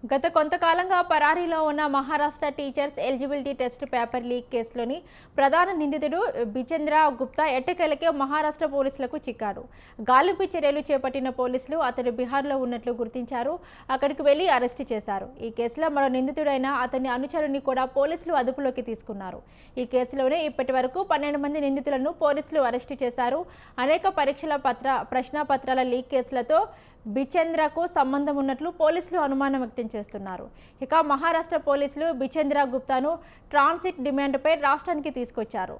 గత కొంతకాలంగా పరారీలో ఉన్న Maharashtra teachers eligibility test paper leak కేసులోని ప్రధాన నిందితుడు బిచేంద్ర గుప్తా ఎట్టకేలకే మహారాష్ట్ర పోలీసులకు చిక్కాడు. గాలింపు చర్యలు చేపట్టిన పోలీసులు అతడు బీహార్లో ఉన్నట్లు గుర్తించారు. అక్కడికి వెళ్లి అరెస్టు చేశారు. ఈ కేసులో మరో నిందితుడైన అతని అనుచరుని కూడా పోలీసులు అదుపులోకి తీసుకున్నారు. ఈ కేసులోనే ఇప్పటి వరకు 12 మంది నిందితులను పోలీసులు అరెస్టు చేశారు. అనేక పరీక్షల ప్రశ్నాపత్రాల లీక్ కేసులతో బిచేంద్రకు సంబంధం ఉన్నట్లు పోలీసులు అనుమానం వ్యక్తం చేస్తున్నారు. ఇక మహారాష్ట్ర పోలీసులు బిచేంద్ర గుప్తాను ట్రాన్సిట్ డిమాండ్పై రాష్ట్రానికి తీసుకొచ్చారు.